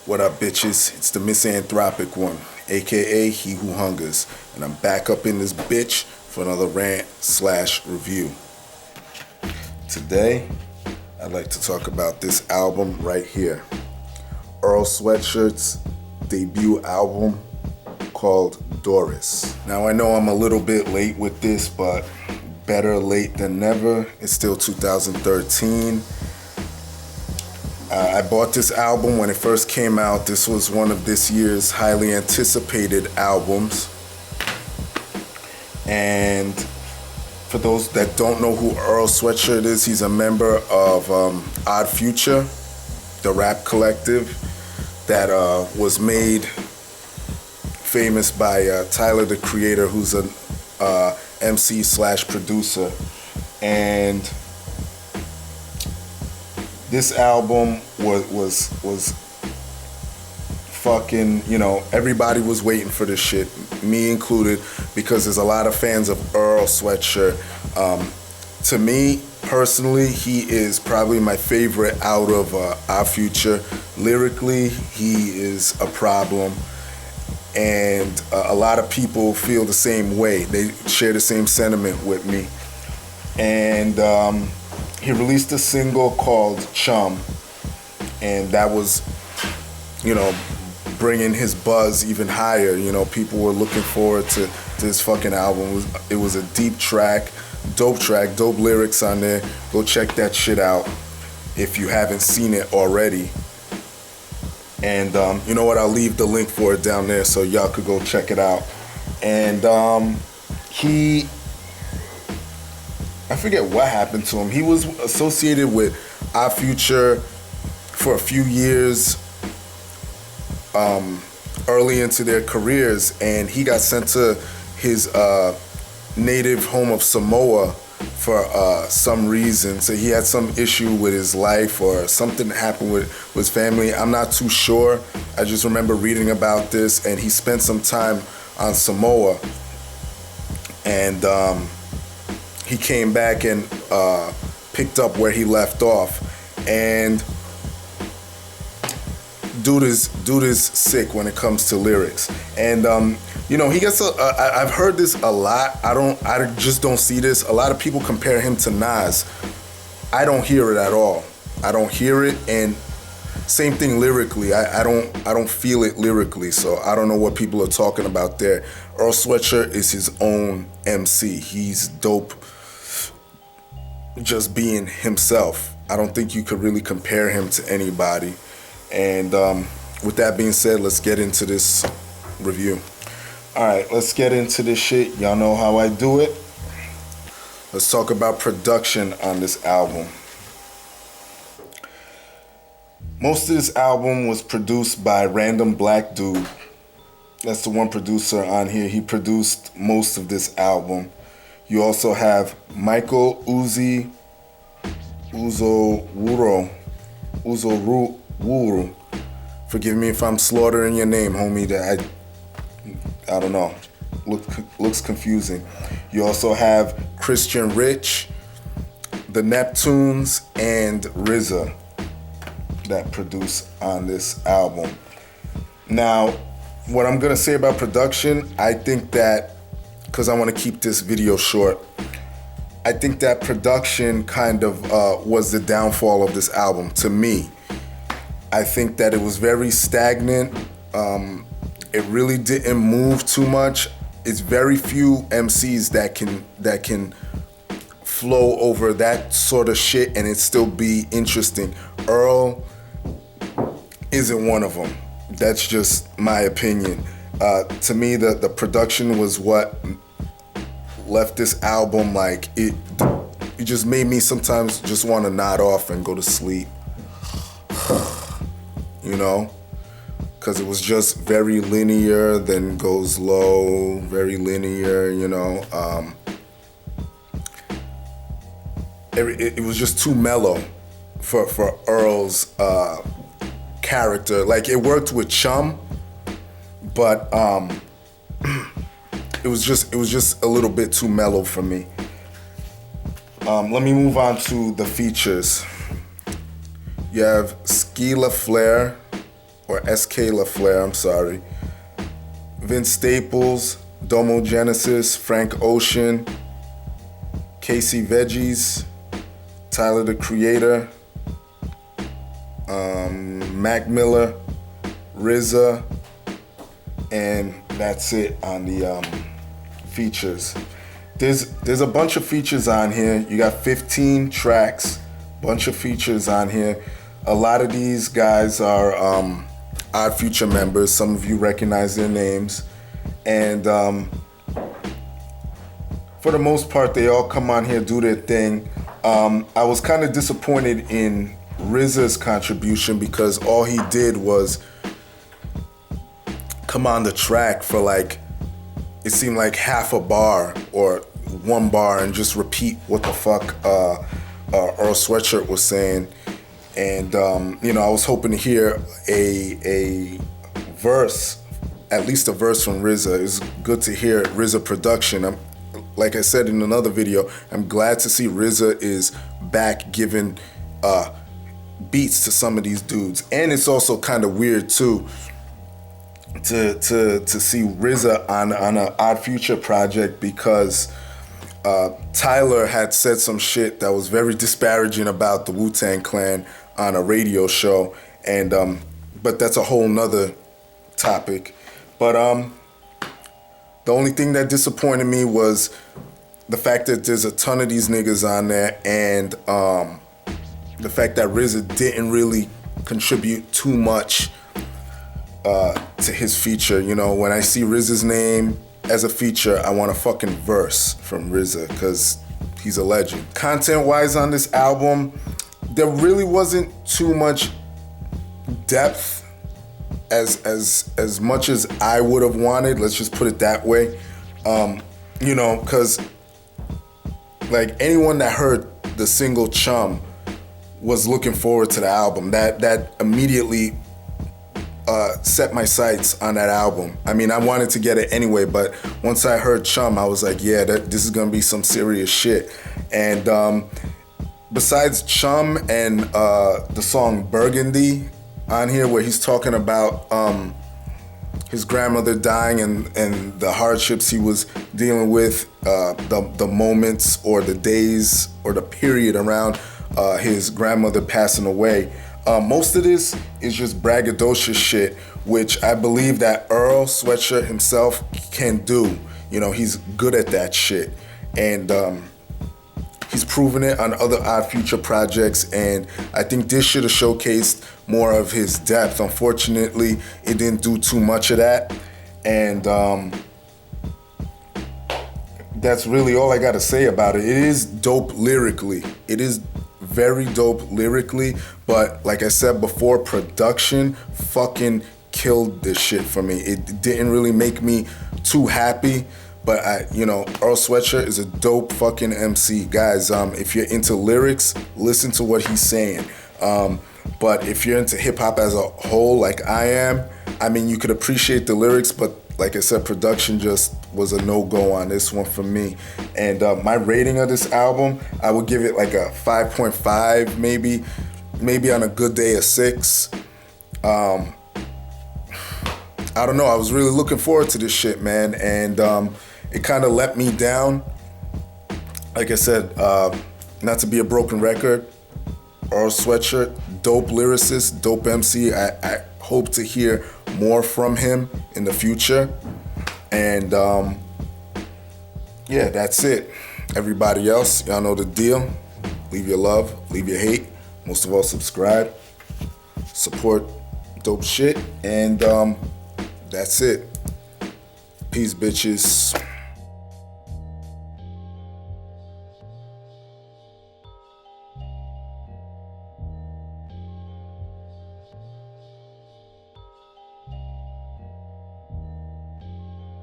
What up, bitches? It's the MisanthropikOne, aka He Who Hungers, and I'm back up in this bitch for another rant/review. Today, I'd like to talk about this album right here, Earl Sweatshirt's debut album called Doris. Now, I know I'm a little bit late with this, but better late than never. It's still 2013. I bought this album when it first came out. This was one of this year's highly anticipated albums. And for those that don't know who Earl Sweatshirt is, he's a member of Odd Future, the rap collective that was made famous by Tyler, the Creator, who's an MC/producer. And this album was fucking, everybody was waiting for this shit, me included, because there's a lot of fans of Earl Sweatshirt. To me, personally, he is probably my favorite out of Our Future. Lyrically, he is a problem, and a lot of people feel the same way. They share the same sentiment with me. And he released a single called Chum, and that was, bringing his buzz even higher. People were looking forward to this fucking album. It was a deep track, dope lyrics on there. Go check that shit out if you haven't seen it already. And you know what? I'll leave the link for it down there so y'all could go check it out. And I forget what happened to him. He was associated with Our Future for a few years early into their careers, and he got sent to his native home of Samoa for some reason. So he had some issue with his life or something happened with his family. I'm not too sure. I just remember reading about this, and he spent some time on Samoa. And he came back and picked up where he left off. And dude is sick when it comes to lyrics. And he gets I've heard this a lot. I just don't see this. A lot of people compare him to Nas. I don't hear it at all. I don't hear it, and same thing lyrically. I don't feel it lyrically, so I don't know what people are talking about there. Earl Sweatshirt is his own MC. He's dope just being himself. I don't think you could really compare him to anybody. And with that being said, let's get into this review. Alright, let's get into this shit. Y'all know how I do it. Let's talk about production on this album. Most of this album was produced by Random Black Dude. That's the one producer on here. He produced most of this album. You also have Michael Uzowuru. Forgive me if I'm slaughtering your name, homie. That I don't know. Looks confusing. You also have Christian Rich, the Neptunes, and RZA that produce on this album. Now, what I'm gonna say about production, I think that, because I want to keep this video short, I think that production kind of was the downfall of this album to me. I think that it was very stagnant. It really didn't move too much. It's very few MCs that can flow over that sort of shit and it still be interesting. Earl isn't one of them. That's just my opinion. To me, the production was what left this album like it just made me sometimes just want to nod off and go to sleep. Because it was just very linear, then goes low, very linear, It was just too mellow for Earl's character. Like, it worked with Chum, but it was just a little bit too mellow for me. Let me move on to the features. You have Skila Flair or SK LaFleur, I'm sorry. Vince Staples, Domo Genesis, Frank Ocean, Casey Veggies, Tyler the Creator, Mac Miller, RZA, and that's it on the features. There's a bunch of features on here. You got 15 tracks, bunch of features on here. A lot of these guys are Odd Future members. Some of you recognize their names. And for the most part, they all come on here, do their thing. I was kind of disappointed in RZA's contribution because all he did was come on the track for like, it seemed like half a bar or one bar and just repeat what the fuck Earl Sweatshirt was saying. And, I was hoping to hear a verse, at least a verse from RZA. It's good to hear RZA Production. Like I said in another video, I'm glad to see RZA is back giving beats to some of these dudes. And it's also kind of weird too to see RZA on an Odd Future project because Tyler had said some shit that was very disparaging about the Wu-Tang Clan on a radio show, and but that's a whole nother topic. But the only thing that disappointed me was the fact that there's a ton of these niggas on there, and the fact that RZA didn't really contribute too much to his feature. When I see RZA's name as a feature, I want a fucking verse from RZA because he's a legend. Content-wise on this album, there really wasn't too much depth as much as I would have wanted. Let's just put it that way. Because like anyone that heard the single Chum was looking forward to the album. That immediately set my sights on that album. I mean, I wanted to get it anyway, but once I heard Chum, I was like, yeah, this is gonna be some serious shit. And besides Chum and the song Burgundy on here, where he's talking about his grandmother dying and the hardships he was dealing with, the moments or the days or the period around his grandmother passing away. Most of this is just braggadocious shit, which I believe that Earl Sweatshirt himself can do. He's good at that shit. And he's proven it on other Odd Future projects, and I think this should have showcased more of his depth. Unfortunately, it didn't do too much of that. And that's really all I gotta say about it. It is dope lyrically. It is very dope lyrically, but like I said before, production fucking killed this shit for me. It didn't really make me too happy, but Earl Sweatshirt is a dope fucking MC. Guys, if you're into lyrics, listen to what he's saying. But if you're into hip hop as a whole, like I am, I mean, you could appreciate the lyrics, but like I said, production just was a no-go on this one for me. And my rating of this album, I would give it like a 5.5, maybe on a good day a 6. I don't know, I was really looking forward to this shit, man, and it kind of let me down. Like I said, not to be a broken record, Earl Sweatshirt, dope lyricist, dope MC. I hope to hear more from him in the future. And yeah, that's it. Everybody else, y'all know the deal. Leave your love, leave your hate. Most of all, subscribe, support dope shit, and that's it. Peace, bitches.